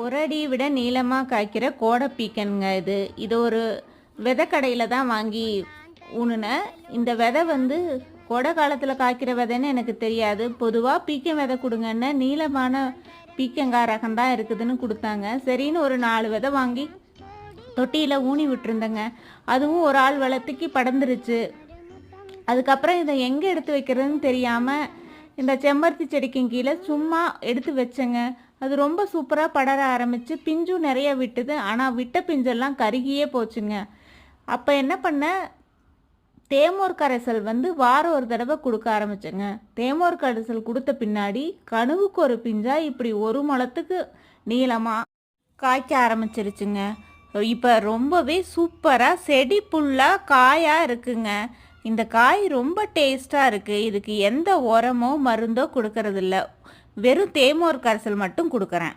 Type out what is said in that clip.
ஒரு அடி விட நீளமாக காய்க்கிற கோடை பீக்கனுங்க இது. இது ஒரு விதை கடையில் தான் வாங்கி ஊனுனேன். இந்த விதை வந்து கோடை காலத்தில் காய்க்கிற விதைன்னு எனக்கு தெரியாது. பொதுவாக பீக்கன் விதை கொடுங்கன்னு நீளமான பீக்கங்காய் ரகம் தான் இருக்குதுன்னு கொடுத்தாங்க. சரின்னு ஒரு 4 விதை வாங்கி தொட்டியில் ஊனி விட்டுருந்தேங்க. அதுவும் ஒரு ஆள் வளர்த்துக்கு படர்ந்துருச்சு. அதுக்கப்புறம் இதை எங்கே எடுத்து வைக்கிறதுன்னு தெரியாமல் இந்த செம்பருத்தி செடிக்கும் கீழே சும்மா எடுத்து வச்சேங்க. அது ரொம்ப சூப்பராக படர ஆரம்பித்து பிஞ்சும் நிறைய விட்டுது. ஆனால் விட்ட பிஞ்செல்லாம் கருகியே போச்சுங்க. அப்போ என்ன பண்ணேன், தேமோர் கரைசல் வந்து வாரம் ஒரு தடவை கொடுக்க ஆரம்பிச்சேங்க. தேமோர் கரைசல் கொடுத்த பின்னாடி கணுவுக்கு ஒரு பிஞ்சா இப்படி ஒரு முளத்துக்கு நீளமாக காய்க்க ஆரம்பிச்சிருச்சுங்க. இப்போ ரொம்பவே சூப்பராக செடி புல்லாக காயாக இருக்குங்க. இந்த காய் ரொம்ப டேஸ்ட்டாக இருக்குது. இதுக்கு எந்த உரமோ மருந்தோ கொடுக்கறதில்ல, வெறும் தேமோர் கரைசல் மட்டும் கொடுக்குறேன்.